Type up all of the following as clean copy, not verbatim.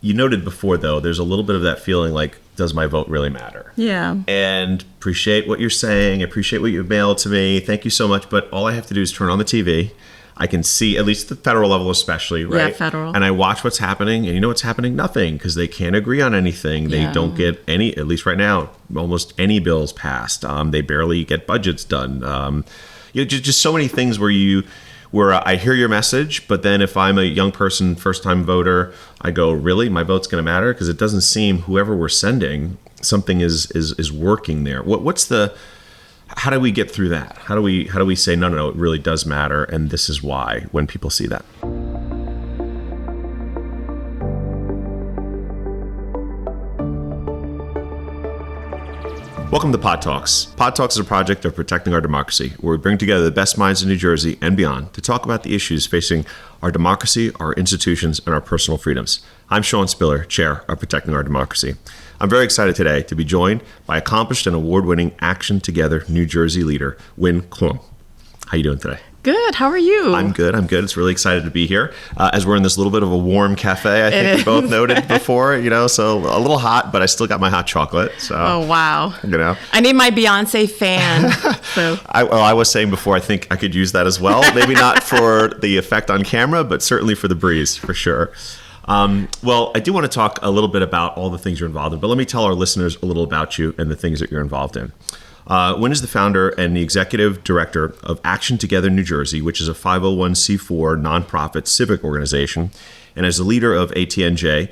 You noted before, though, there's a little bit of that feeling like, does my vote really matter? Yeah. And appreciate what you're saying. Appreciate what you've mailed to me. Thank you so much. But all I have to do is turn on the TV. I can see, at least the federal level especially, right? Yeah, federal. And I watch what's happening. And you know what's happening? Nothing, because they can't agree on anything. They don't get any, at least right now, almost any bills passed. They barely get budgets done. Just so many things where I hear your message, but then if I'm a young person, first-time voter, I go, really? My vote's going to matter? Because it doesn't seem whoever we're sending, something is working there. How do we get through that? How do we say, no, it really does matter, and this is why, when people see that? Welcome to Pod Talks. Pod Talks is a project of protecting our democracy, where we bring together the best minds in New Jersey and beyond to talk about the issues facing our democracy, our institutions, and our personal freedoms. I'm Sean Spiller, Chair of Protecting Our Democracy. I'm very excited today to be joined by accomplished and award-winning Action Together New Jersey leader, Winn Khuong. How are you doing today? Good. How are you? I'm good. It's really excited to be here as we're in this little bit of a warm cafe. I think we both noted before, so a little hot, but I still got my hot chocolate. So, oh, wow. I need my Beyonce fan. So I was saying before, I think I could use that as well. Maybe not for the effect on camera, but certainly for the breeze, for sure. Well, I do want to talk a little bit about all the things you're involved in, but let me tell our listeners a little about you and the things that you're involved in. Winn is the founder and the executive director of Action Together New Jersey, which is a 501c4 nonprofit civic organization. And as the leader of ATNJ,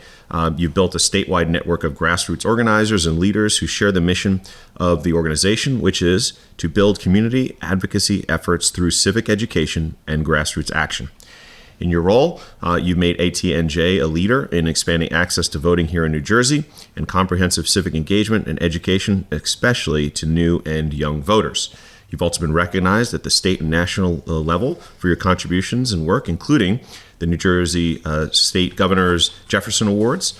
you've built a statewide network of grassroots organizers and leaders who share the mission of the organization, which is to build community advocacy efforts through civic education and grassroots action. In your role, you've made ATNJ a leader in expanding access to voting here in New Jersey and comprehensive civic engagement and education, especially to new and young voters. You've also been recognized at the state and national level for your contributions and work, including the New Jersey State Governor's Jefferson Awards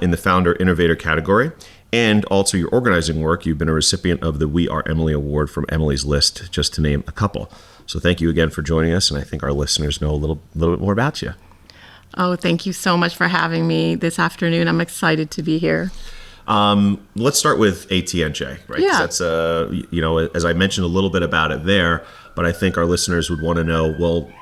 in the Founder Innovator category. And also your organizing work. You've been a recipient of the We Are Emily Award from Emily's List, just to name a couple. So thank you again for joining us, and I think our listeners know a little bit more about you. Oh, thank you so much for having me this afternoon. I'm excited to be here. Let's start with ATNJ, right? Yeah. That's as I mentioned a little bit about it there, but I think our listeners would want to know, well,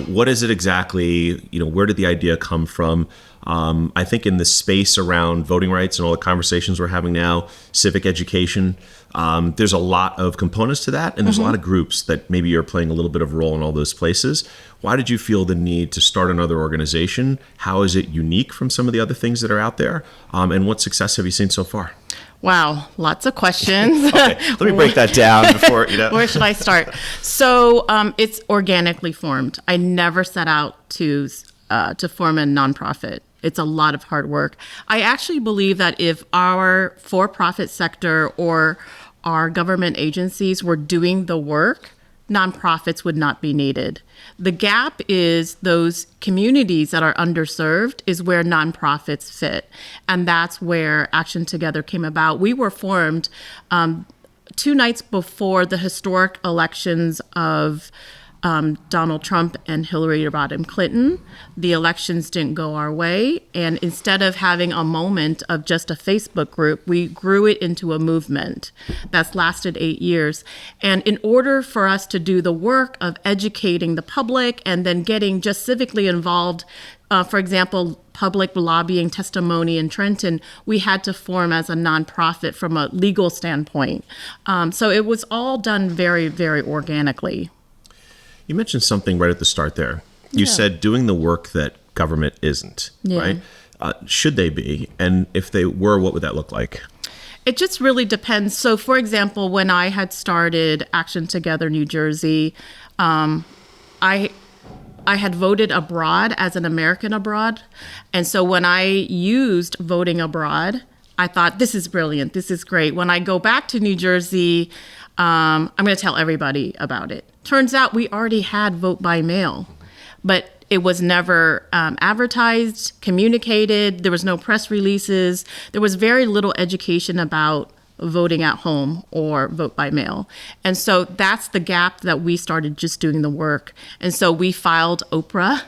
what is it exactly? Where did the idea come from? I think in the space around voting rights and all the conversations we're having now, civic education, there's a lot of components to that. And there's a lot of groups that maybe you're playing a little bit of a role in all those places. Why did you feel the need to start another organization? How is it unique from some of the other things that are out there? And what success have you seen so far? Wow, lots of questions. Okay, let me break that down before, Where should I start? So it's organically formed. I never set out to form a nonprofit. It's a lot of hard work. I actually believe that if our for-profit sector or our government agencies were doing the work, nonprofits would not be needed. The gap is those communities that are underserved is where nonprofits fit. And that's where Action Together came about. We were formed 2 nights before the historic elections of Donald Trump and Hillary Rodham Clinton. The elections didn't go our way. And instead of having a moment of just a Facebook group, we grew it into a movement that's lasted 8 years. And in order for us to do the work of educating the public and then getting just civically involved, for example, public lobbying testimony in Trenton, we had to form as a nonprofit from a legal standpoint. So it was all done very, very organically. You mentioned something right at the start there. You said doing the work that government isn't, right? Should they be? And if they were, what would that look like? It just really depends. So, for example, when I had started Action Together New Jersey, I had voted abroad as an American abroad. And so when I used voting abroad, I thought, this is brilliant. This is great. When I go back to New Jersey, I'm going to tell everybody about it. Turns out we already had vote by mail, but it was never advertised, communicated. There was no press releases. There was very little education about voting at home or vote by mail. And so that's the gap that we started just doing the work. And so we filed OPRA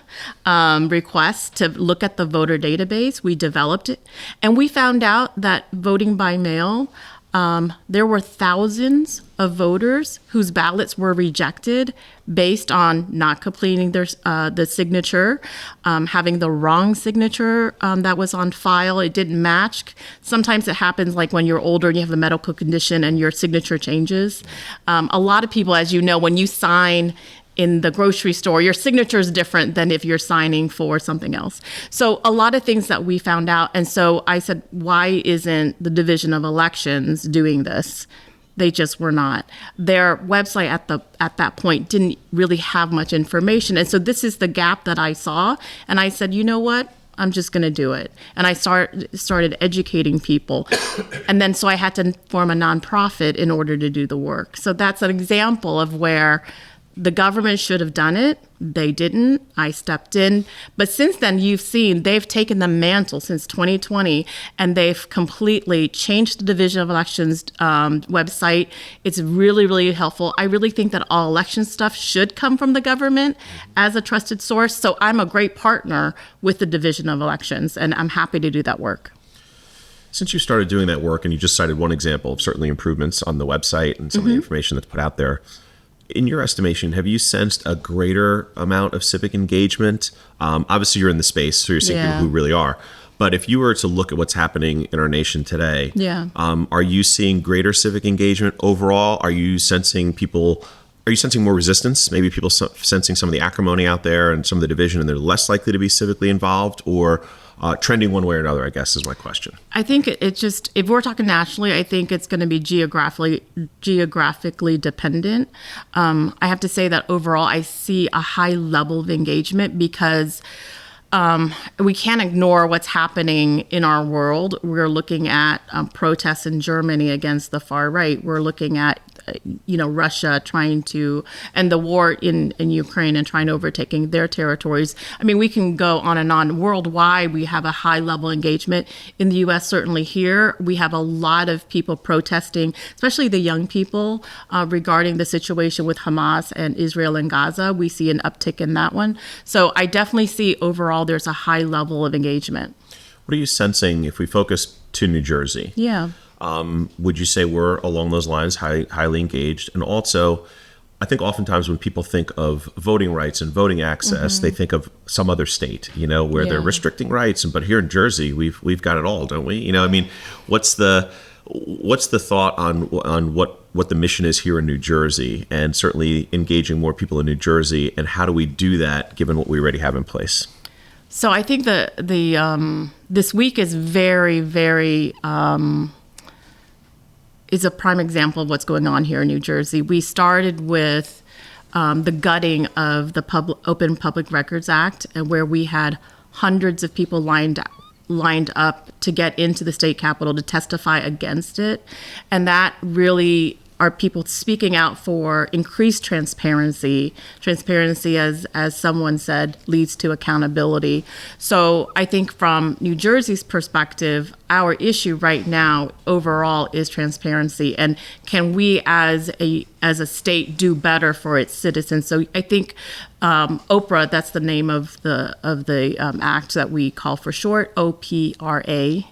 requests to look at the voter database. We developed it, and we found out that voting by mail, there were thousands of voters whose ballots were rejected based on not completing the signature, having the wrong signature that was on file. It didn't match. Sometimes it happens like when you're older and you have a medical condition and your signature changes. A lot of people, as you know, when you sign in the grocery store, your signature is different than if you're signing for something else. So a lot of things that we found out. And so I said, why isn't the Division of Elections doing this? They just were not. Their website at that point didn't really have much information. And so this is the gap that I saw. And I said, you know what? I'm just going to do it. And I started educating people. And then so I had to form a nonprofit in order to do the work. So that's an example of where the government should have done it. They didn't. I stepped in. But since then, you've seen they've taken the mantle since 2020, and they've completely changed the Division of Elections website. It's really, really helpful. I really think that all election stuff should come from the government as a trusted source. So I'm a great partner with the Division of Elections, and I'm happy to do that work. Since you started doing that work, and you just cited one example of certainly improvements on the website and some of the information that's put out there, in your estimation, have you sensed a greater amount of civic engagement? Obviously, you're in the space, so you're seeing people who really are. But if you were to look at what's happening in our nation today, are you seeing greater civic engagement overall? Are you sensing more resistance? Maybe people sensing some of the acrimony out there and some of the division, and they're less likely to be civically involved, or trending one way or another, I guess, is my question. I think it just, if we're talking nationally, I think it's going to be geographically dependent. I have to say that overall, I see a high level of engagement because we can't ignore what's happening in our world. We're looking at protests in Germany against the far right. We're looking at Russia and the war in Ukraine and trying to overtaking their territories. I mean, we can go on and on. Worldwide, we have a high level engagement. In the U.S., certainly here, we have a lot of people protesting, especially the young people, regarding the situation with Hamas and Israel and Gaza. We see an uptick in that one. So I definitely see overall there's a high level of engagement. What are you sensing if we focus to New Jersey? Yeah. Would you say we're along those lines, highly engaged? And also, I think oftentimes when people think of voting rights and voting access, they think of some other state, where they're restricting rights. But here in Jersey, we've got it all, don't we? What's the thought on what the mission is here in New Jersey, and certainly engaging more people in New Jersey, and how do we do that given what we already have in place? So I think this week is very, very is a prime example of what's going on here in New Jersey. We started with the gutting of the Open Public Records Act, and where we had hundreds of people lined up to get into the state capitol to testify against it. And that really are people speaking out for increased transparency. Transparency, as someone said, leads to accountability. So I think from New Jersey's perspective, our issue right now overall is transparency, and can we as a state do better for its citizens? So I think OPRA, that's the name of the act that we call for short, OPRA.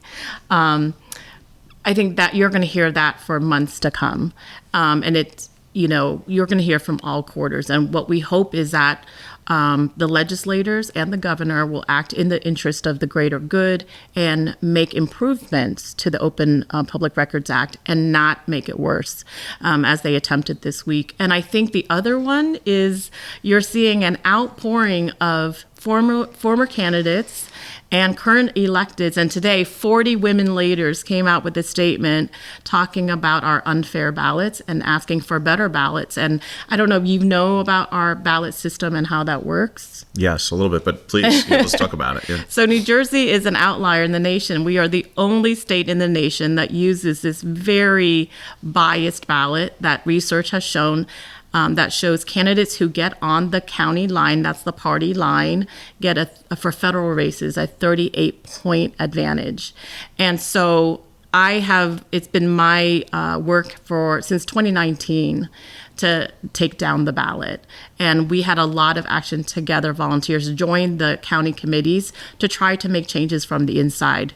I think that you're going to hear that for months to come. And it's, you're going to hear from all quarters. And what we hope is that the legislators and the governor will act in the interest of the greater good and make improvements to the Open Public Records Act and not make it worse, as they attempted this week. And I think the other one is you're seeing an outpouring of former candidates and current electeds. And today, 40 women leaders came out with a statement talking about our unfair ballots and asking for better ballots. And I don't know if you know about our ballot system and how that works. Yes, a little bit, but please, let's talk about it. Yeah. So New Jersey is an outlier in the nation. We are the only state in the nation that uses this very biased ballot that research has shown that shows candidates who get on the county line, that's the party line, get for federal races a 38-point advantage. And so it's been my work since 2019 to take down the ballot. And we had a lot of action together. Volunteers joined the county committees to try to make changes from the inside.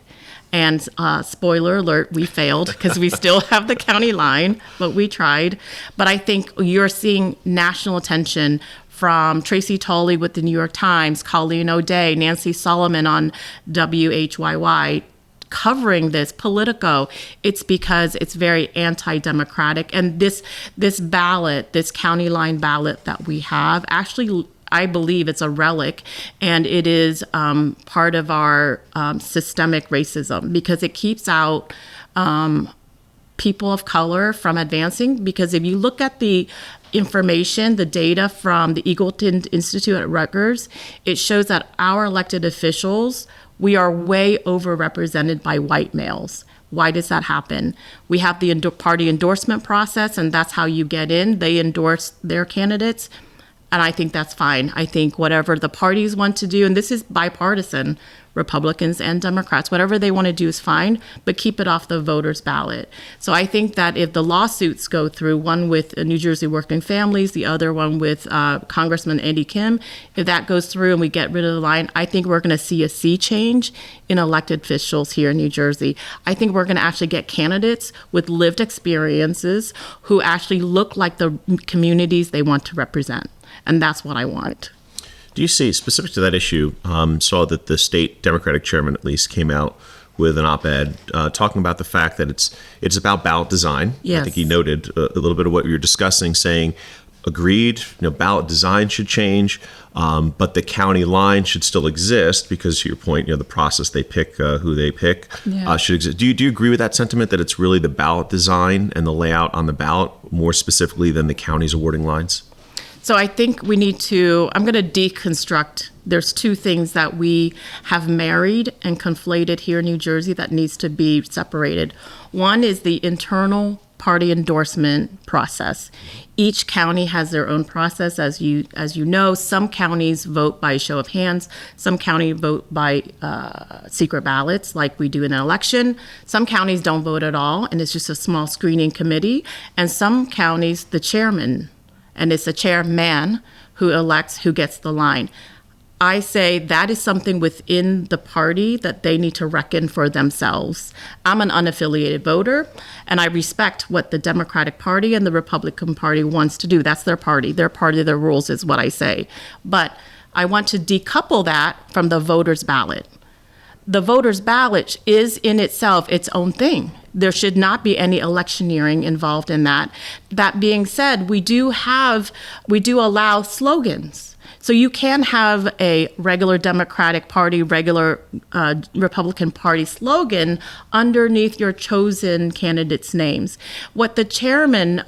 And spoiler alert, we failed because we still have the county line, but we tried. But I think you're seeing national attention from Tracy Tolley with the New York Times, Colleen O'Day, Nancy Solomon on WHYY, covering this. Politico. It's because it's very anti-democratic. And this ballot, this county line ballot that we have, actually, I believe it's a relic, and it is part of our systemic racism, because it keeps out people of color from advancing. Because if you look at the information, the data from the Eagleton Institute at Rutgers, it shows that our elected officials, we are way overrepresented by white males. Why does that happen? We have the party endorsement process, and that's how you get in. They endorse their candidates. And I think that's fine. I think whatever the parties want to do, and this is bipartisan, Republicans and Democrats, whatever they want to do is fine, but keep it off the voters' ballot. So I think that if the lawsuits go through, one with New Jersey Working Families, the other one with Congressman Andy Kim, if that goes through and we get rid of the line, I think we're going to see a sea change in elected officials here in New Jersey. I think we're going to actually get candidates with lived experiences who actually look like the communities they want to represent. And that's what I want. Do you see, specific to that issue, saw that the state Democratic chairman at least came out with an op-ed talking about the fact that it's about ballot design. Yes. I think he noted a little bit of what you were discussing, saying, agreed, ballot design should change, but the county line should still exist because, to your point, the process they pick, who they pick, should exist. Do you agree with that sentiment, that it's really the ballot design and the layout on the ballot more specifically than the county's awarding lines? So I think we need to, I'm going to deconstruct. There's two things that we have married and conflated here in New Jersey that needs to be separated. One is the internal party endorsement process. Each county has their own process. As you know, some counties vote by show of hands. Some counties vote by secret ballots, like we do in an election. Some counties don't vote at all, and it's just a small screening committee. And some counties, the chairman, and it's the chairman who elects who gets the line. I say that is something within the party that they need to reckon for themselves. I'm an unaffiliated voter, and I respect what the Democratic Party and the Republican Party wants to do. That's their party. Their party, their rules is what I say. But I want to decouple that from the voter's ballot. The voter's ballot is in itself its own thing. There should not be any electioneering involved in that. That being said, we do allow slogans. So you can have a regular Democratic Party, regular Republican Party slogan underneath your chosen candidates' names. What the Chairman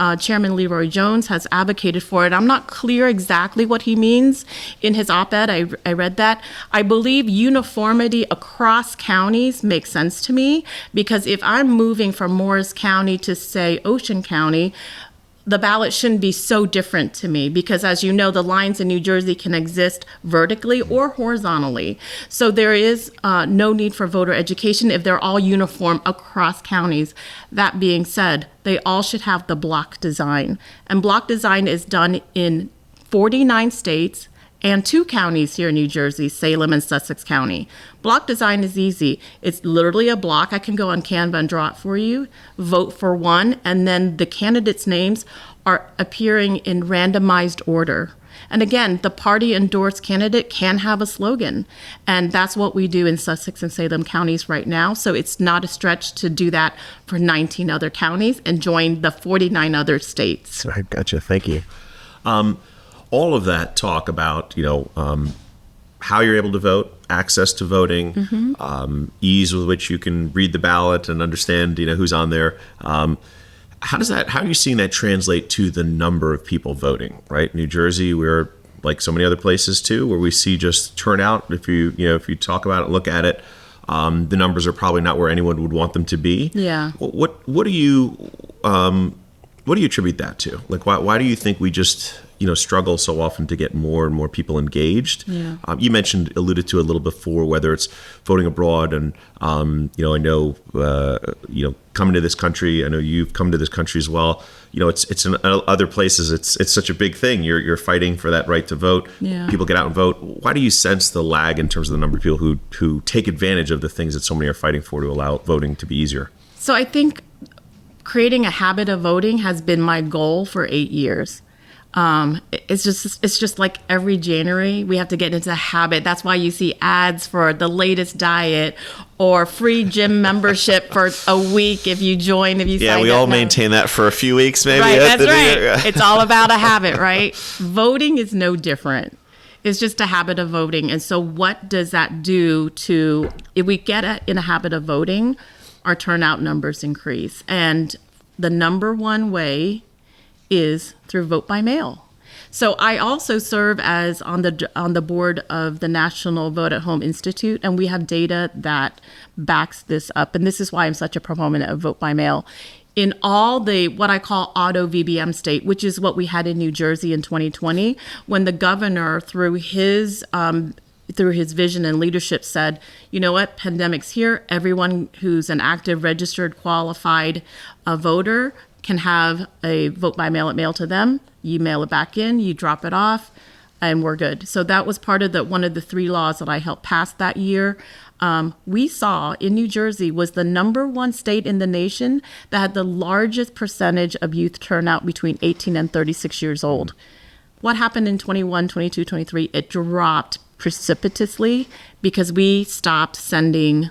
Leroy Jones, has advocated for, and I'm not clear exactly what he means in his op-ed, I read that. I believe uniformity across counties makes sense to me, because if I'm moving from Morris County to, say, Ocean County, the ballot shouldn't be so different to me, because, as you know, the lines in New Jersey can exist vertically or horizontally. So there is no need for voter education if they're all uniform across counties. That being said, they all should have the block design. And block design is done in 49 states and 2 counties here in New Jersey, Salem and Sussex County. Block design is easy. It's literally a block. I can go on Canva and draw it for you. Vote for one, and then the candidates' names are appearing in randomized order. And again, the party endorsed candidate can have a slogan, and that's what we do in Sussex and Salem counties right now. So it's not a stretch to do that for 19 other counties and join the 49 other states. I gotcha. Thank you. All of that talk about, how you're able to vote, access to voting, ease with which you can read the ballot and understand, who's on there. How are you seeing that translate to the number of people voting, right? New Jersey, we're like so many other places too, where we see just turnout. If you talk about it, look at it, the numbers are probably not where anyone would want them to be. Yeah. What do you attribute that to? Like, why do you think we just struggle so often to get more and more people engaged. Yeah. You alluded to a little before, whether it's voting abroad, and I know coming to this country. I know you've come to this country as well. It's in other places. It's such a big thing. You're fighting for that right to vote. Yeah. People get out and vote. Why do you sense the lag in terms of the number of people who take advantage of the things that so many are fighting for to allow voting to be easier? So I think creating a habit of voting has been my goal for 8 years. It's just like every January we have to get into the habit. That's why you see ads for the latest diet or free gym membership for a week if you join. Yeah, we all maintain that for a few weeks, maybe. Right, that's right. It's all about a habit, right? Voting is no different. It's just a habit of voting. And so what does that do to, if we get in a habit of voting, our turnout numbers increase. And the number one way is through vote by mail. So I also serve as on the board of the National Vote at Home Institute, and we have data that backs this up. And this is why I'm such a proponent of vote by mail. In all the what I call auto VBM state, which is what we had in New Jersey in 2020, when the governor, through his vision and leadership, said, you know what, pandemic's here. Everyone who's an active, registered, qualified voter can have a vote by mail to them. You mail it back in, you drop it off, and we're good. So that was part of one of the 3 laws that I helped pass that year. We saw in New Jersey was the number 1 state in the nation that had the largest percentage of youth turnout between 18 and 36 years old. What happened in 21, 22, 23? It dropped precipitously because we stopped sending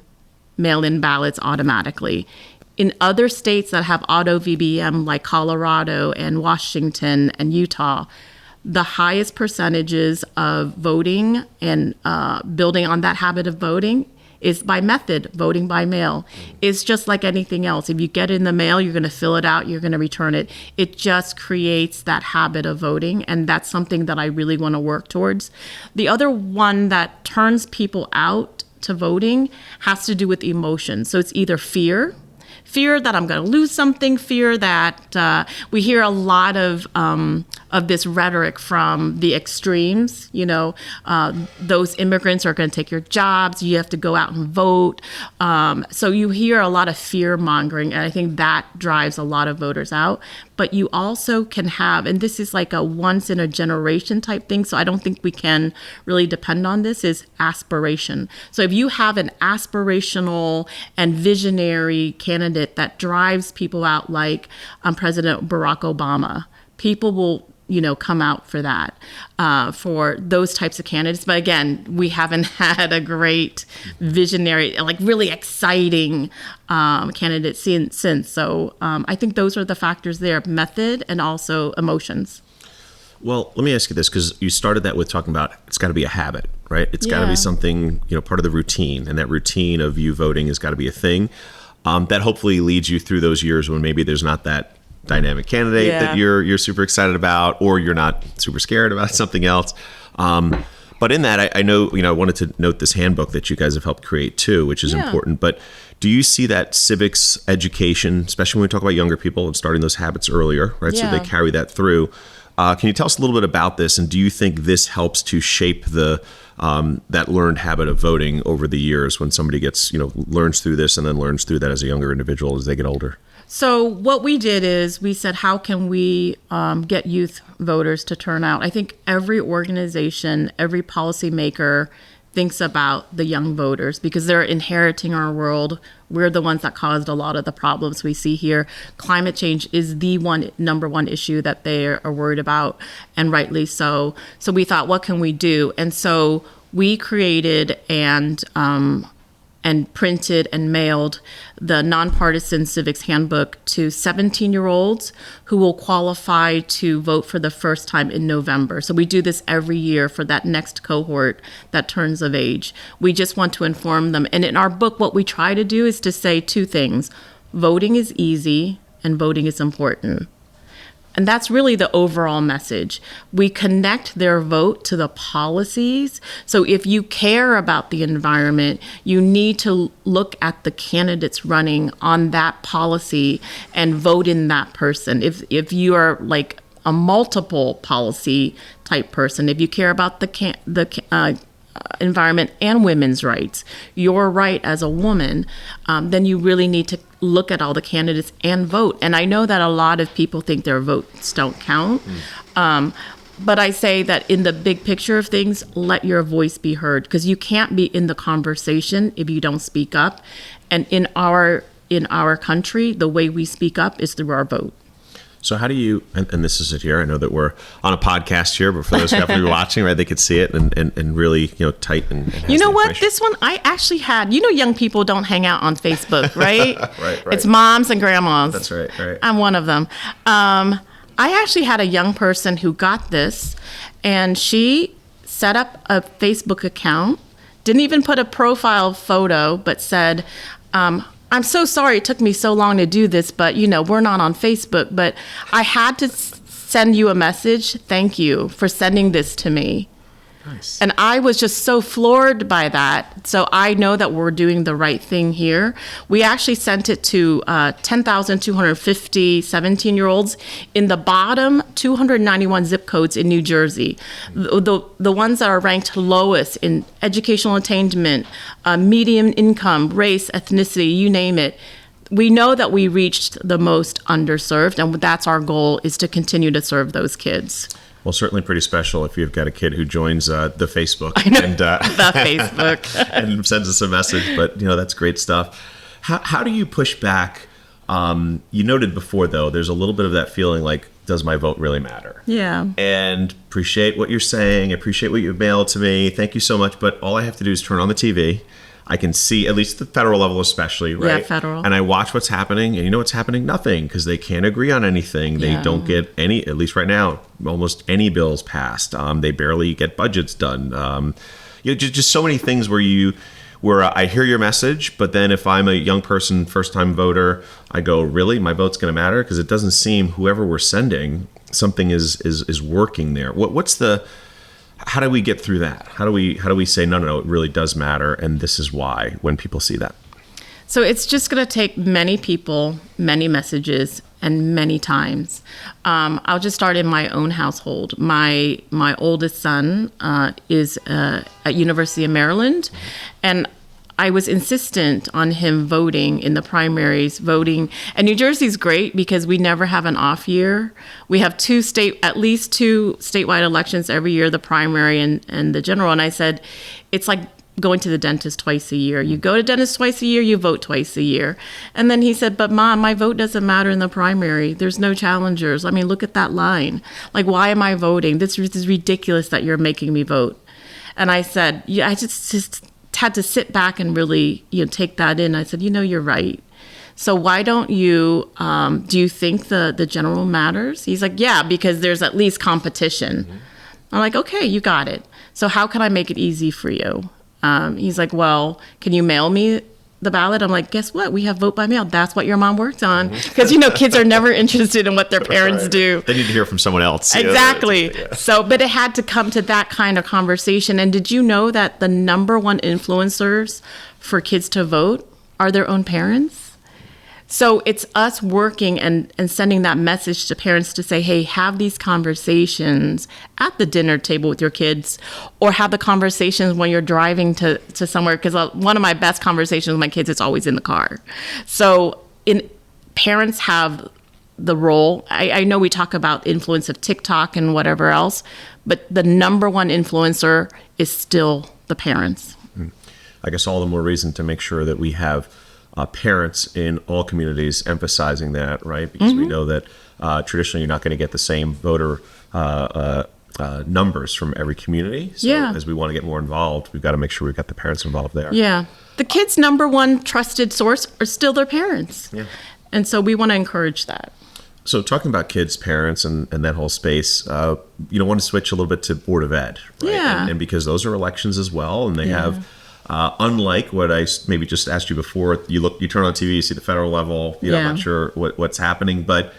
mail-in ballots automatically. In other states that have auto VBM, like Colorado and Washington and Utah, the highest percentages of voting and building on that habit of voting is by method, voting by mail. It's just like anything else. If you get it in the mail, you're going to fill it out, you're going to return it. It just creates that habit of voting, and that's something that I really want to work towards. The other one that turns people out to voting has to do with emotion. So it's either fear that I'm going to lose something, fear that we hear a lot of this rhetoric from the extremes. Those immigrants are going to take your jobs. You have to go out and vote. So you hear a lot of fear mongering, and I think that drives a lot of voters out. But you also can have, and this is like a once in a generation type thing, so I don't think we can really depend on this, is aspiration. So if you have an aspirational and visionary candidate that drives people out, like President Barack Obama, people will come out for that, for those types of candidates. But again, we haven't had a great visionary, like really exciting candidate since. So I think those are the factors there, method and also emotions. Well, let me ask you this, because you started that with talking about it's got to be a habit, right? It's got to be something, part of the routine, and that routine of you voting has got to be a thing that hopefully leads you through those years when maybe there's not that dynamic candidate that you're super excited about, or you're not super scared about something else. But in that, I know, I wanted to note this handbook that you guys have helped create too, which is important. But do you see that civics education, especially when we talk about younger people and starting those habits earlier, right? So they carry that through. Can you tell us a little bit about this? And do you think this helps to shape that learned habit of voting over the years when somebody learns through this and then learns through that as a younger individual as they get older? So what we did is we said, how can we get youth voters to turn out? I think every organization, every policymaker thinks about the young voters because they're inheriting our world. We're the ones that caused a lot of the problems we see here. Climate change is the number one issue that they are worried about, and rightly so. So we thought, what can we do? And so we created and printed and mailed the Nonpartisan Civics Handbook to 17-year-olds who will qualify to vote for the first time in November. So we do this every year for that next cohort that turns of age. We just want to inform them. And in our book, what we try to do is to say 2 things. Voting is easy and voting is important. And that's really the overall message. We connect their vote to the policies. So if you care about the environment, you need to look at the candidates running on that policy and vote in that person. If you are like a multiple policy type person. If you care about the environment and women's rights, your right as a woman, then you really need to look at all the candidates and vote. And I know that a lot of people think their votes don't count. But I say that in the big picture of things, let your voice be heard, because you can't be in the conversation if you don't speak up. And in our country, the way we speak up is through our vote. So how do you, and this is it here, I know that we're on a podcast here, but for those who happen to be watching, right, they could see it and really, tight and you know what? This one I actually had, young people don't hang out on Facebook, right? Right. It's moms and grandmas. That's right. I'm one of them. I actually had a young person who got this, and she set up a Facebook account, didn't even put a profile photo, but said, I'm so sorry it took me so long to do this, but we're not on Facebook, but I had to send you a message. Thank you for sending this to me. Nice. And I was just so floored by that. So I know that we're doing the right thing here. We actually sent it to 10,250 17-year-olds in the bottom 291 zip codes in New Jersey. The ones that are ranked lowest in educational attainment, median income, race, ethnicity, you name it. We know that we reached the most underserved, and that's our goal, is to continue to serve those kids. Well, certainly pretty special if you've got a kid who joins the Facebook and the Facebook and sends us a message. But that's great stuff. How do you push back? You noted before, though, there's a little bit of that feeling like, does my vote really matter? Yeah. And appreciate what you're saying. Appreciate what you've mailed to me. Thank you so much. But all I have to do is turn on the TV. I can see, at least the federal level especially, right? Yeah, federal. And I watch what's happening, and what's happening? Nothing, because they can't agree on anything. They don't get any, at least right now, almost any bills passed. They barely get budgets done. Just so many things where I hear your message, but then if I'm a young person, first-time voter, I go, really? My vote's going to matter? Because it doesn't seem whoever we're sending, something is working there. How do we get through that? How do we say, no, it really does matter, and this is why, when people see that? So it's just going to take many people, many messages, and many times. I'll just start in my own household. My oldest son is at University of Maryland, and I was insistent on him voting in the primaries, and New Jersey's great because we never have an off year. We have at least two statewide elections every year, the primary and the general. And I said, it's like going to the dentist twice a year. You go to dentist twice a year, you vote twice a year. And then he said, but Mom, my vote doesn't matter in the primary. There's no challengers. I mean, look at that line. Like, why am I voting? This is ridiculous that you're making me vote. And I said, yeah, I just had to sit back and really, take that in. I said, you're right. So why don't you, do you think the general matters? He's like, yeah, because there's at least competition. Mm-hmm. I'm like, okay, you got it. So how can I make it easy for you? He's like, well, can you mail me the ballot? I'm like, guess what? We have vote by mail. That's what your mom works on. Because, kids are never interested in what their parents do. They need to hear from someone else. Exactly. So, but it had to come to that kind of conversation. And did you know that the number one influencers for kids to vote are their own parents? So it's us working and sending that message to parents to say, hey, have these conversations at the dinner table with your kids, or have the conversations when you're driving to somewhere. Because one of my best conversations with my kids is always in the car. So parents have the role. I know we talk about influence of TikTok and whatever else, but the number one influencer is still the parents. I guess all the more reason to make sure that we have parents in all communities emphasizing that, right? Because we know that traditionally you're not going to get the same voter numbers from every community. So as we want to get more involved, we've got to make sure we've got the parents involved there. Yeah. The kids' number one trusted source are still their parents. Yeah. And so we want to encourage that. So talking about kids, parents, and that whole space, want to switch a little bit to Board of Ed, right? Yeah. And because those are elections as well, and they have... unlike what I maybe just asked you before, you turn on TV, you see the federal level, I'm not sure what's happening, but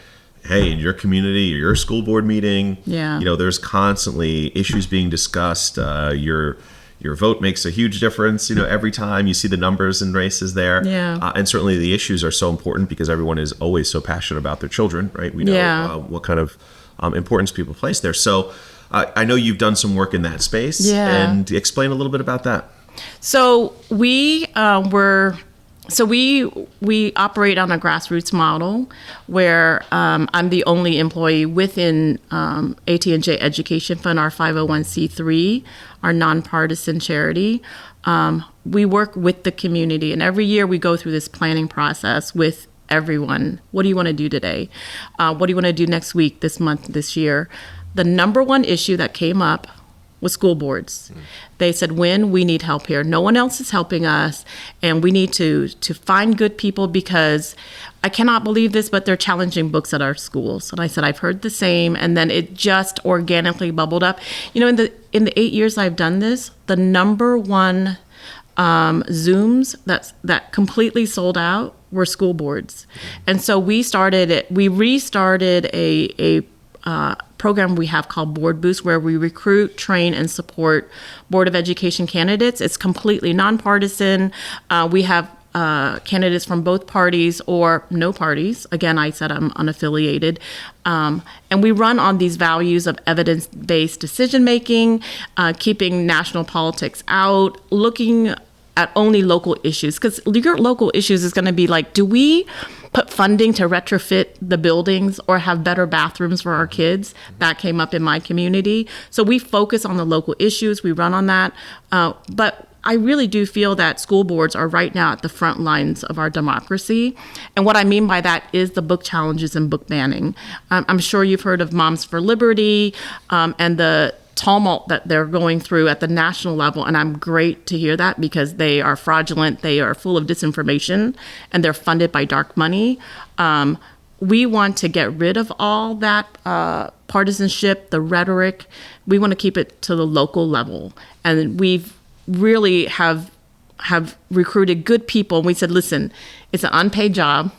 hey, in your community or your school board meeting, there's constantly issues being discussed. Your vote makes a huge difference, every time you see the numbers and races there. Yeah. And certainly the issues are so important because everyone is always so passionate about their children, right? We know what kind of importance people place there. So I know you've done some work in that space. Yeah. And explain a little bit about that. So we we operate on a grassroots model where I'm the only employee within ATNJ Education Fund, our 501c3, our nonpartisan charity. We work with the community, and every year we go through this planning process with everyone. What do you want to do today? What do you want to do next week, this month, this year? The number one issue that came up was school boards. They said, Winn, we need help here. No one else is helping us, and we need to find good people because I cannot believe this, but they're challenging books at our schools. And I said, I've heard the same, and then it just organically bubbled up. You know, in the 8 years I've done this, the number one Zooms that completely sold out were school boards. And so we restarted a program we have called Board Boost, where we recruit, train, and support Board of Education candidates. It's completely nonpartisan. We have candidates from both parties or no parties. Again, I said I'm unaffiliated. And we run on these values of evidence-based decision-making, keeping national politics out, looking at only local issues. Because your local issues is going to be like, do we put funding to retrofit the buildings or have better bathrooms for our kids? That came up in my community. So we focus on the local issues. We run on that. But I really do feel that school boards are right now at the front lines of our democracy. And what I mean by that is the book challenges and book banning. I'm sure you've heard of Moms for Liberty and the tumult that they're going through at the national level. And I'm great to hear that because they are fraudulent, they are full of disinformation, and they're funded by dark money. We want to get rid of all that partisanship, the rhetoric. We want to keep it to the local level. And we've really have recruited good people. We said, listen, it's an unpaid job.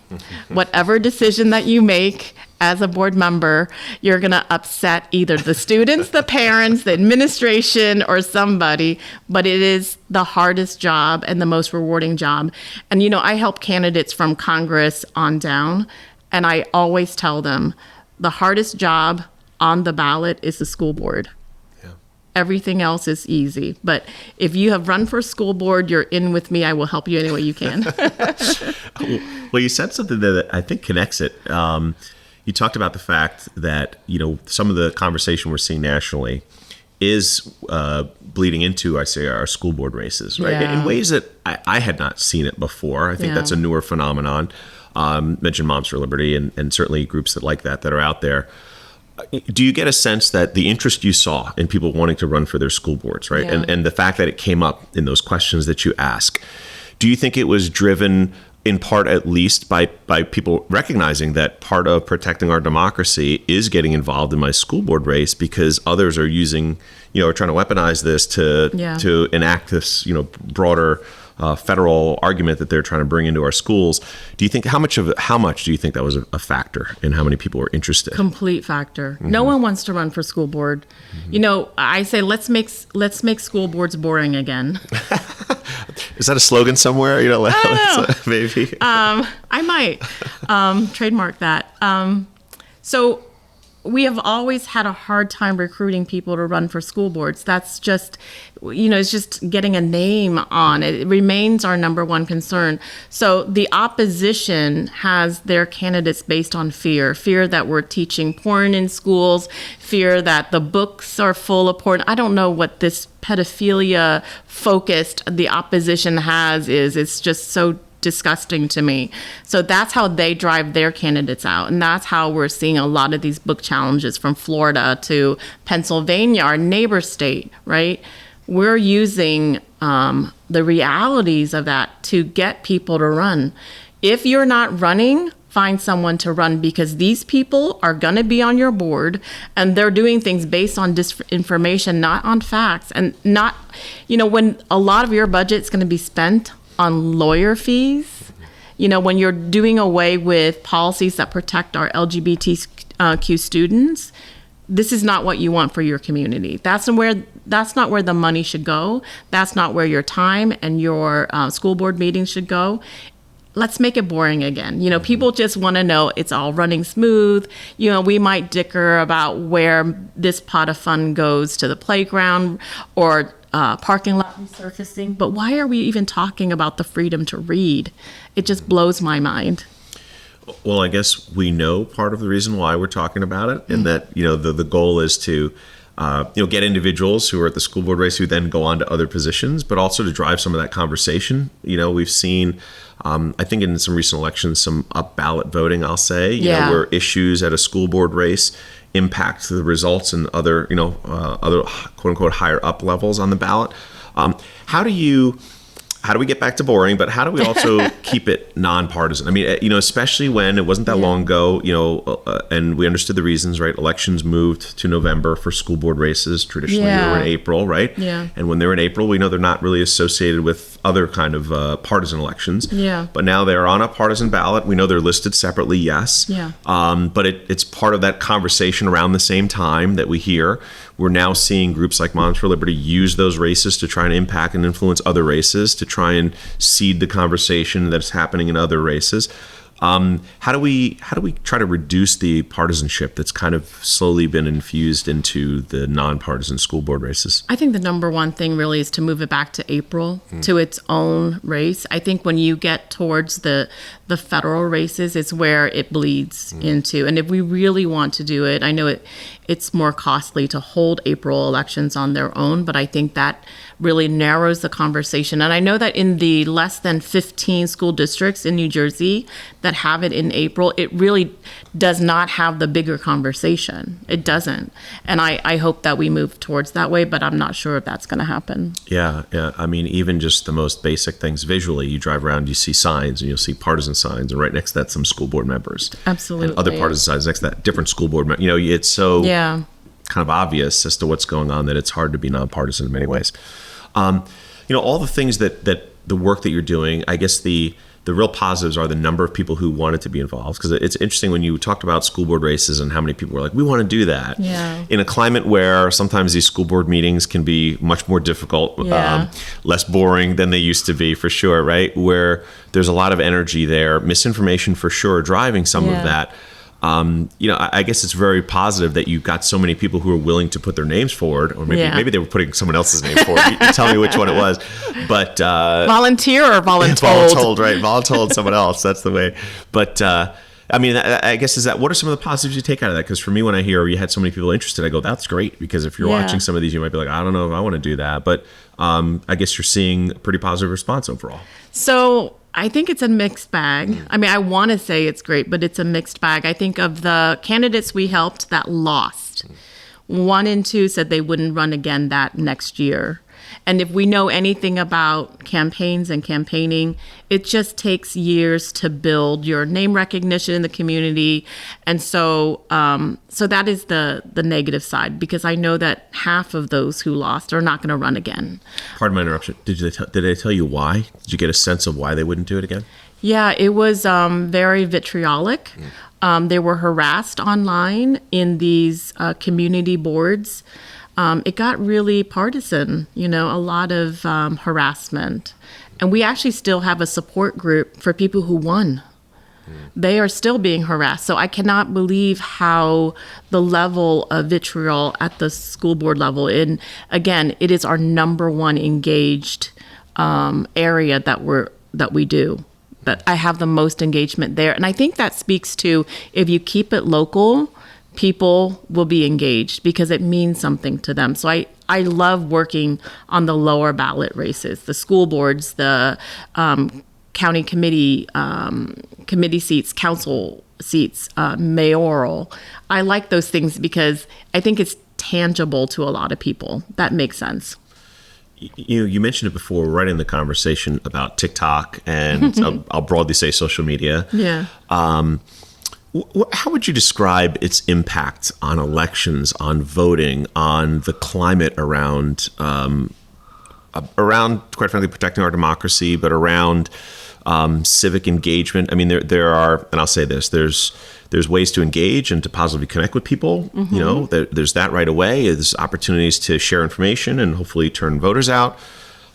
Whatever decision that you make as a board member, you're going to upset either the students, the parents, the administration, or somebody, but it is the hardest job and the most rewarding job. And, you know, I help candidates from Congress on down, and I always tell them the hardest job on the ballot is the school board. Everything else is easy. But if you have run for school board, you're in with me. I will help you any way you can. Well, you said something that I think connects it. You talked about the fact that, you know, some of the conversation we're seeing nationally is bleeding into, I say, our school board races, right? Yeah. In ways that I had not seen it before. I think that's a newer phenomenon. Mentioned Moms for Liberty and certainly groups that like that are out there. Do you get a sense that the interest you saw in people wanting to run for their school boards, right? Yeah. And the fact that it came up in those questions that you ask, do you think it was driven in part, at least, by people recognizing that part of protecting our democracy is getting involved in my school board race because others are using, you know, are trying to weaponize this to enact this, you know, broader federal argument that they're trying to bring into our schools? Do you think how much do you think that was a factor in how many people were interested? Complete factor. No one wants to run for school board. You know, I say let's make school boards boring again. Is that a slogan somewhere? You know, maybe. I might trademark that. So we have always had a hard time recruiting people to run for school boards. That's just, you know, it's just getting a name on it. It remains our number one concern. So the opposition has their candidates based on fear that we're teaching porn in schools, fear that the books are full of porn. I don't know what this pedophilia focused the opposition has is. It's just so disgusting to me. So that's how they drive their candidates out. And that's how we're seeing a lot of these book challenges from Florida to Pennsylvania, our neighbor state, right? We're using the realities of that to get people to run. If you're not running, find someone to run because these people are going to be on your board and they're doing things based on disinformation, not on facts. And not, you know, when a lot of your budget's going to be spent on lawyer fees, you know, when you're doing away with policies that protect our LGBTQ students, this is not what you want for your community. That's not where the money should go. That's not where your time and your school board meetings should go. let's make it boring again. People just want to know it's all running smooth. We might dicker about where this pot of fun goes to the playground or parking lot resurfacing, but why are we even talking about the freedom to read? It just blows my mind. Well, I guess we know part of the reason why we're talking about it, and that the goal is to get individuals who are at the school board race who then go on to other positions, but also to drive some of that conversation. We've seen, I think in some recent elections, some up ballot voting, I'll say, where issues at a school board race impact the results in other quote unquote higher up levels on the ballot. How do we get back to boring, but how do we also keep it nonpartisan? I mean, especially when it wasn't that long ago, and we understood the reasons, right? Elections moved to November for school board races. Traditionally, they were in April, right? Yeah. And when they're in April, we know they're not really associated with other kind of partisan elections. Yeah. But now they're on a partisan ballot. We know they're listed separately, yes. Yeah. But it's part of that conversation around the same time that we hear. We're now seeing groups like Moms for Liberty use those races to try and impact and influence other races, to try and seed the conversation that's happening in other races. How do we try to reduce the partisanship that's kind of slowly been infused into the nonpartisan school board races? I think the number one thing really is to move it back to April, to its own race. I think when you get towards the federal races, it's where it bleeds into. And if we really want to do it, I know it's more costly to hold April elections on their own, but I think that really narrows the conversation. And I know that in the less than 15 school districts in New Jersey that have it in April, it really does not have the bigger conversation. It doesn't. And I hope that we move towards that way, but I'm not sure if that's going to happen. Yeah. I mean, even just the most basic things visually, you drive around, you see signs, and you'll see partisan signs, and right next to that, some school board members. Absolutely. And other partisan signs next to that, different school board members. It's so kind of obvious as to what's going on that it's hard to be nonpartisan in many ways. All the things that the work that you're doing, I guess the real positives are the number of people who wanted to be involved. Because it's interesting when you talked about school board races and how many people were like, we want to do that. Yeah. In a climate where sometimes these school board meetings can be much more difficult, less boring than they used to be, for sure, right? Where there's a lot of energy there, misinformation for sure, driving some of that. I guess it's very positive that you've got so many people who are willing to put their names forward, or maybe they were putting someone else's name forward. You tell me which one it was, but volunteer or voluntold? Voluntold, right? Voluntold someone else. That's the way. But I guess what are some of the positives you take out of that? Because for me, when I hear you had so many people interested, I go, that's great. Because if you're watching some of these, you might be like, I don't know if I want to do that. But I guess you're seeing a pretty positive response overall. So I think it's a mixed bag. I mean, I want to say it's great, but it's a mixed bag. I think of the candidates we helped that lost, 1 and 2 said they wouldn't run again that next year. And if we know anything about campaigns and campaigning, it just takes years to build your name recognition in the community. And so that is the negative side, because I know that half of those who lost are not going to run again. Pardon my interruption. Did they tell you why? Did you get a sense of why they wouldn't do it again? Yeah, it was very vitriolic. They were harassed online in these community boards. It got really partisan, a lot of harassment. And we actually still have a support group for people who won. They are still being harassed. So I cannot believe how the level of vitriol at the school board level, and again, it is our number one engaged area that we do. That I have the most engagement there. And I think that speaks to, if you keep it local, people will be engaged because it means something to them. So I love working on the lower ballot races, the school boards, the county committee seats, council seats, mayoral. I like those things because I think it's tangible to a lot of people. That makes sense. You mentioned it before, right in the conversation about TikTok and I'll broadly say social media. Yeah. How would you describe its impact on elections, on voting, on the climate around, quite frankly, protecting our democracy, but around civic engagement? I mean, there are, and I'll say this: there's ways to engage and to positively connect with people. There's that right away. There's opportunities to share information and hopefully turn voters out.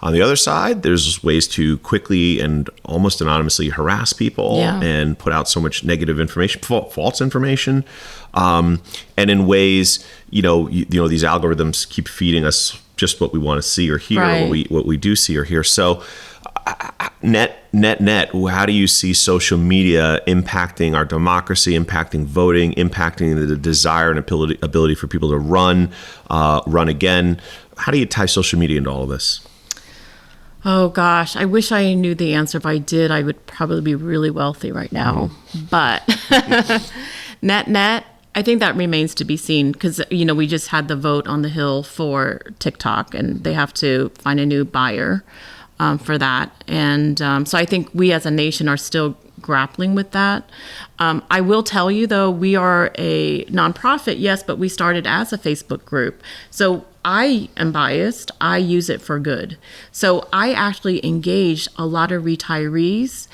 On the other side, there's ways to quickly and almost anonymously harass people and put out so much negative information, false information. And in ways, these algorithms keep feeding us just what we want to see or hear, what we do see or hear. So net, how do you see social media impacting our democracy, impacting voting, impacting the desire and ability for people to run again? How do you tie social media into all of this? Oh gosh, I wish I knew the answer. If I did, I would probably be really wealthy right now. But net, I think that remains to be seen, because we just had the vote on the Hill for TikTok, and they have to find a new buyer for that. And so I think we as a nation are still grappling with that. I will tell you, though, we are a nonprofit, yes, but we started as a Facebook group. So I am biased. I use it for good. So I actually engaged a lot of retirees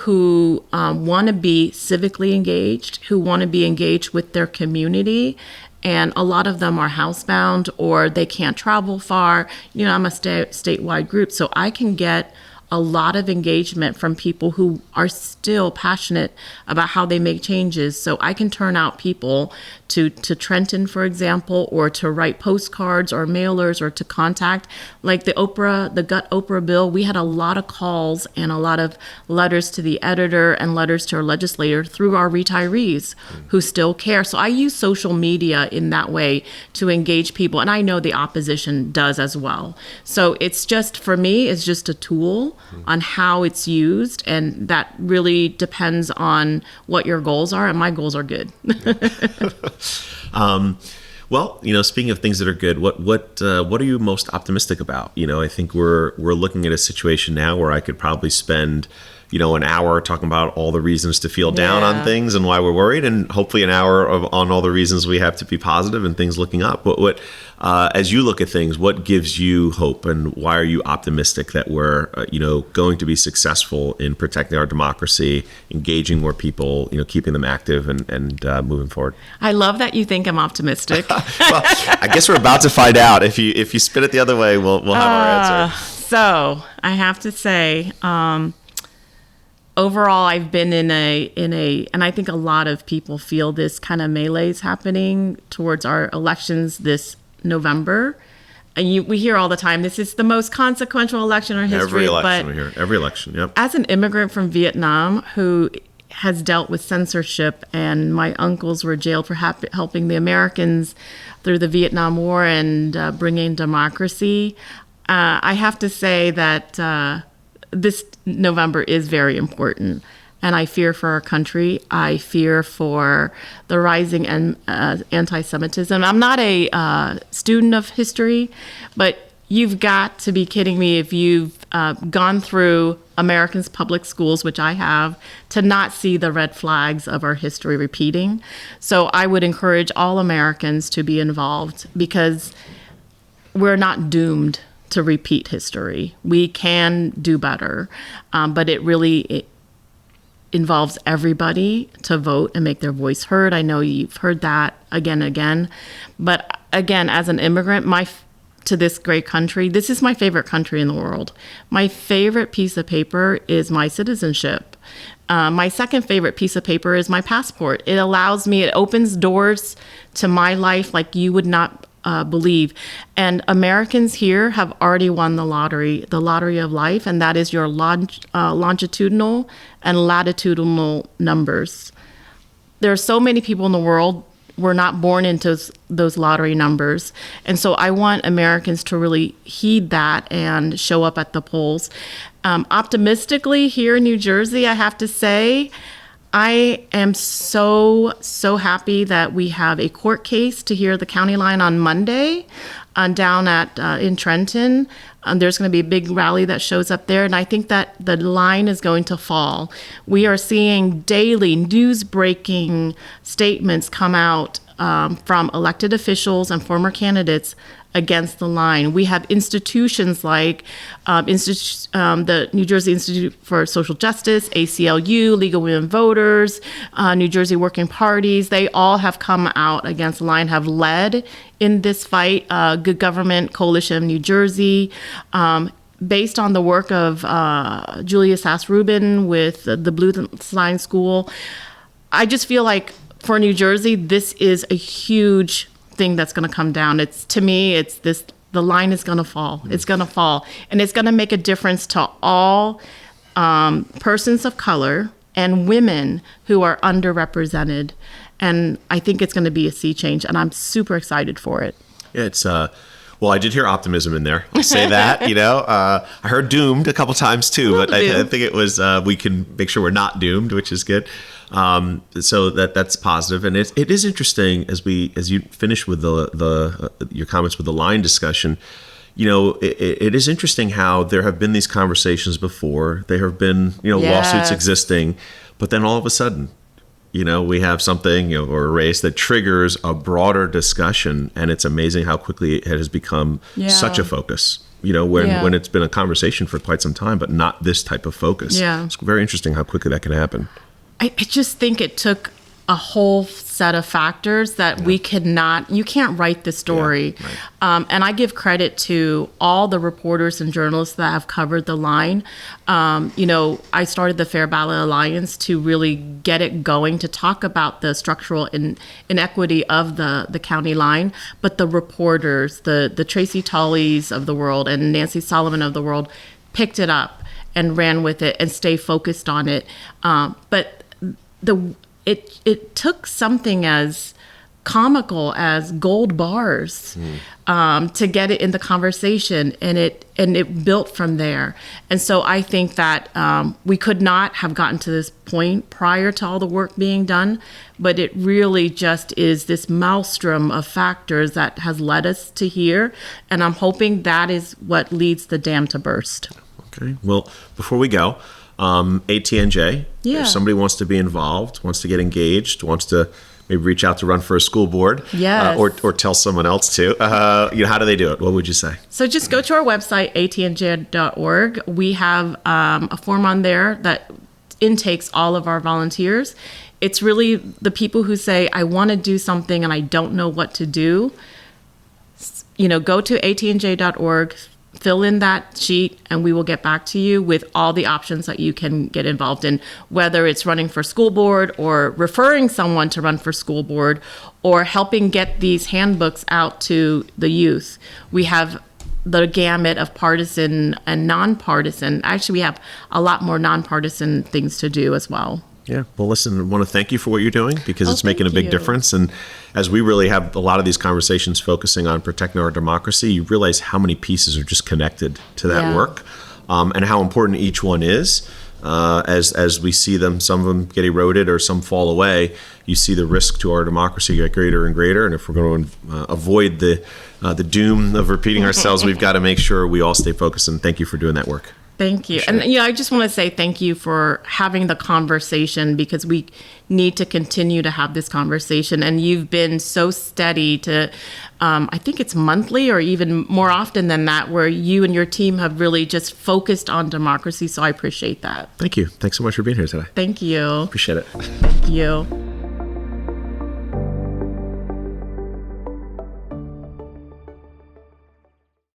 who want to be civically engaged, who want to be engaged with their community. And a lot of them are housebound or they can't travel far. I'm a statewide group, so I can get a lot of engagement from people who are still passionate about how they make changes. So I can turn out people to Trenton, for example, or to write postcards or mailers, or to contact, like the Gut Oprah bill. We had a lot of calls and a lot of letters to the editor and letters to our legislator through our retirees who still care. So I use social media in that way to engage people. And I know the opposition does as well. So it's just, for me, it's just a tool on how it's used. And that really depends on what your goals are. And my goals are good. Well, speaking of things that are good, what are you most optimistic about? I think we're looking at a situation now where I could probably spend, an hour talking about all the reasons to feel down on things and why we're worried, and hopefully an hour on all the reasons we have to be positive and things looking up. What as you look at things, what gives you hope, and why are you optimistic that we're, going to be successful in protecting our democracy, engaging more people, keeping them active and moving forward? I love that you think I'm optimistic. Well, I guess we're about to find out. If you spin it the other way, we'll have our answer. So I have to say, overall, I've been in a, and I think a lot of people feel this kind of melee's happening towards our elections this November. And we hear all the time, this is the most consequential election in our history. Every election we hear. Every election, yep. As an immigrant from Vietnam who has dealt with censorship, and my uncles were jailed for helping the Americans through the Vietnam War and bringing democracy, I have to say that this November is very important. And I fear for our country. I fear for the rising anti-Semitism. I'm not a student of history, but you've got to be kidding me if you've gone through Americans' public schools, which I have, to not see the red flags of our history repeating. So I would encourage all Americans to be involved, because we're not doomed to repeat history. We can do better, but it involves everybody to vote and make their voice heard. I know you've heard that again and again. But again, as an immigrant to this great country, this is my favorite country in the world. My favorite piece of paper is my citizenship. My second favorite piece of paper is my passport. It opens doors to my life like you would not believe. And Americans here have already won the lottery of life, and that is your longitudinal and latitudinal numbers. There are so many people in the world were not born into those lottery numbers. And so I want Americans to really heed that and show up at the polls. Optimistically, here in New Jersey, I have to say, I am so happy that we have a court case to hear the county line on Monday down in Trenton. There's going to be a big rally that shows up there, and I think that the line is going to fall. We are seeing daily news-breaking statements come out from elected officials and former candidates against the line. We have institutions like the New Jersey Institute for Social Justice, ACLU, League of Women Voters, New Jersey Working Parties. They all have come out against the line, have led in this fight. Good Government Coalition of New Jersey, based on the work of Julia Sass-Rubin with the Blue Sign School, I just feel like for New Jersey, this is a huge thing that's going to come down. To me, it's this. The line is going to fall. It's going to fall, and it's going to make a difference to all persons of color and women who are underrepresented. And I think it's going to be a sea change, and I'm super excited for it. Yeah, it's well, I did hear optimism in there. I'll say that, I heard doomed a couple times too, but I think it was we can make sure we're not doomed, which is good. So that's positive, and it is interesting as you finish with your comments with the line discussion. It is interesting how there have been these conversations before. There have been lawsuits existing, but then all of a sudden, we have something or a race that triggers a broader discussion, and it's amazing how quickly it has become such a focus. When it's been a conversation for quite some time, but not this type of focus. Yeah. It's very interesting how quickly that can happen. I just think it took a whole set of factors that you can't write the story. Yeah, right. And I give credit to all the reporters and journalists that have covered the line. I started the Fair Ballot Alliance to really get it going, to talk about the structural inequity of the county line. But the reporters, the Tracy Tulleys of the world and Nancy Solomon of the world picked it up and ran with it and stay focused on it. But it took something as comical as gold bars to get it in the conversation, and it built from there. And so I think that we could not have gotten to this point prior to all the work being done, but it really just is this maelstrom of factors that has led us to here, and I'm hoping that is what leads the dam to burst. Okay. Well, before we go, ATNJ, if somebody wants to be involved, wants to get engaged, wants to maybe reach out to run for a school board, or tell someone else to, how do they do it? What would you say? So just go to our website, atnj.org. We have a form on there that intakes all of our volunteers. It's really the people who say, I want to do something and I don't know what to do. Go to atnj.org, fill in that sheet, and we will get back to you with all the options that you can get involved in, whether it's running for school board or referring someone to run for school board or helping get these handbooks out to the youth. We have the gamut of partisan and nonpartisan. Actually, we have a lot more nonpartisan things to do as well. Yeah. Well, listen, I want to thank you for what you're doing, because it's making a big difference. And as we really have a lot of these conversations focusing on protecting our democracy, you realize how many pieces are just connected to that work, and how important each one is. As we see them, some of them get eroded or some fall away, you see the risk to our democracy get greater and greater. And if we're going to avoid the doom of repeating ourselves, we've got to make sure we all stay focused. And thank you for doing that work. Thank you. And I just want to say thank you for having the conversation, because we need to continue to have this conversation. And you've been so steady to, I think it's monthly or even more often than that, where you and your team have really just focused on democracy. So I appreciate that. Thank you. Thanks so much for being here today. Thank you. Appreciate it. Thank you.